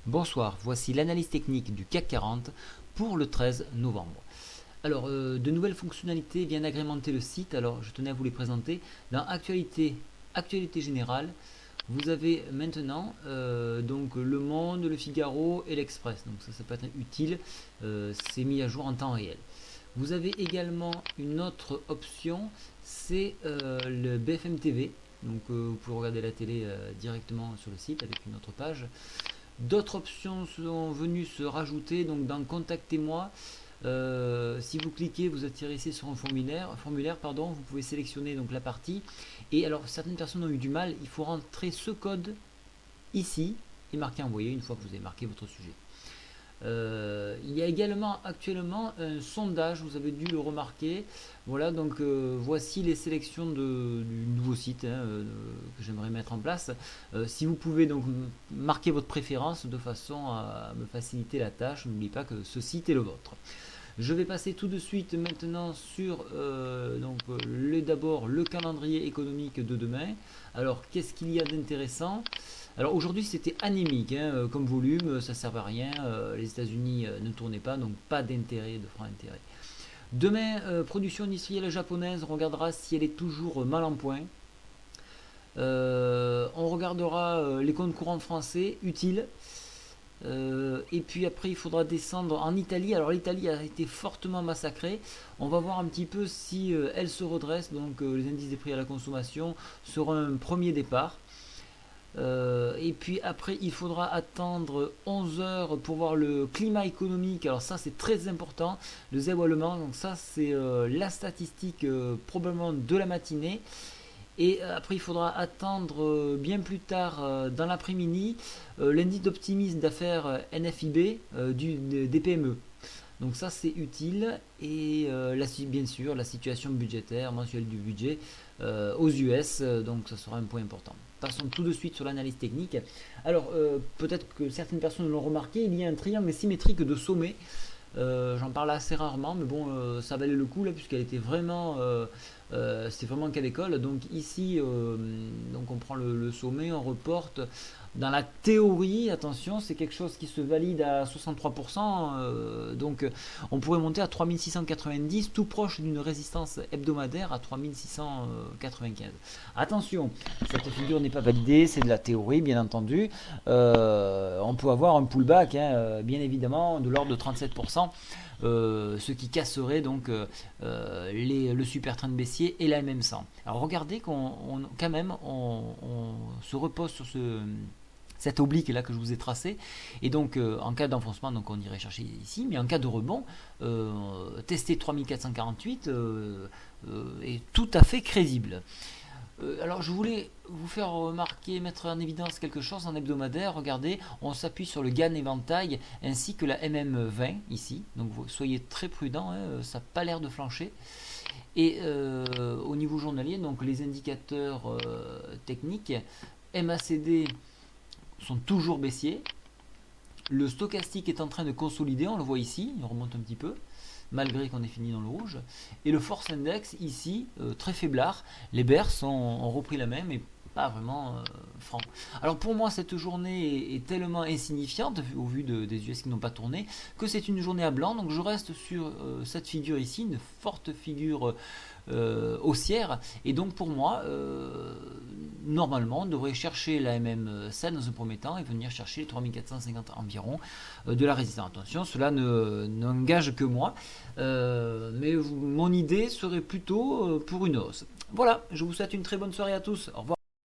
Bonsoir, voici l'analyse technique du CAC 40 pour le 13 novembre. Alors, de nouvelles fonctionnalités viennent agrémenter le site, alors je tenais à vous les présenter. Dans Actualité générale, vous avez maintenant donc Le Monde, Le Figaro et l'Express, donc ça peut être utile, c'est mis à jour en temps réel. Vous avez également une autre option, c'est le BFM TV, donc vous pouvez regarder la télé directement sur le site avec une autre page. D'autres options sont venues se rajouter, donc dans Contactez-moi, si vous cliquez, vous atterrissez sur un formulaire pardon, vous pouvez sélectionner donc la partie. Et alors certaines personnes ont eu du mal, il faut rentrer ce code ici et marquer envoyer une fois que vous avez marqué votre sujet. Il y a également actuellement un sondage, vous avez dû le remarquer. Voilà, donc voici les sélections du nouveau site que j'aimerais mettre en place. Si vous pouvez donc marquer votre préférence de façon à me faciliter la tâche, n'oubliez pas que ce site est le vôtre. Je vais passer tout de suite maintenant sur d'abord le calendrier économique de demain. Alors qu'est-ce qu'il y a d'intéressant? Alors aujourd'hui c'était anémique comme volume, ça ne servait à rien, les États-Unis ne tournaient pas, donc pas d'intérêt, de franc intérêt. Demain, production industrielle japonaise, on regardera si elle est toujours mal en point. On regardera les comptes courants français, utiles. Et puis après, il faudra descendre en Italie. Alors l'Italie a été fortement massacrée. On va voir un petit peu si elle se redresse. Donc les indices des prix à la consommation seront un premier départ. Et puis après, il faudra attendre 11 heures pour voir le climat économique. Alors ça, c'est très important, le dévoilement. Donc ça, c'est la statistique probablement de la matinée. Et après, il faudra attendre bien plus tard dans l'après-midi l'indice d'optimisme d'affaires NFIB des PME. Donc ça, c'est utile. Et bien sûr, la situation budgétaire mensuelle du budget aux US. Donc ça sera un point important. Passons tout de suite sur l'analyse technique. Alors, peut-être que certaines personnes l'ont remarqué, il y a un triangle symétrique de sommet. J'en parle assez rarement, mais bon, ça valait le coup là, puisqu'elle était vraiment, c'était vraiment cas d'école. Donc ici, donc on prend le sommet, on reporte. Dans la théorie, attention, c'est quelque chose qui se valide à 63%. Donc on pourrait monter à 3690, tout proche d'une résistance hebdomadaire à 3695. Attention, cette figure n'est pas validée, c'est de la théorie, bien entendu. On peut avoir un pullback, bien évidemment, de l'ordre de 37%. Ce qui casserait donc le super trend baissier et la MM100. Alors regardez quand même on se repose sur cette oblique là que je vous ai tracé, et donc en cas d'enfoncement, donc on irait chercher ici, mais en cas de rebond, tester 3448 est tout à fait crédible. Alors je voulais vous faire remarquer, mettre en évidence quelque chose en hebdomadaire. Regardez, on s'appuie sur le GAN éventail ainsi que la MM20 ici. Donc soyez très prudents, ça n'a pas l'air de flancher. Et au niveau journalier, donc les indicateurs techniques, MACD sont toujours baissiers. Le stochastique est en train de consolider, on le voit ici, il remonte un petit peu, malgré qu'on ait fini dans le rouge. Et le Force Index, ici, très faiblard. Les bears ont repris la même, et pas vraiment franc. Alors pour moi, cette journée est tellement insignifiante, au vu des US qui n'ont pas tourné, que c'est une journée à blanc. Donc je reste sur cette figure ici, une forte figure haussière. Et donc pour moi, normalement, on devrait chercher la MM7 dans un premier temps et venir chercher les 3450 environ de la résistance. Attention, cela n'engage que moi, mais mon idée serait plutôt pour une hausse. Voilà, je vous souhaite une très bonne soirée à tous. Au revoir.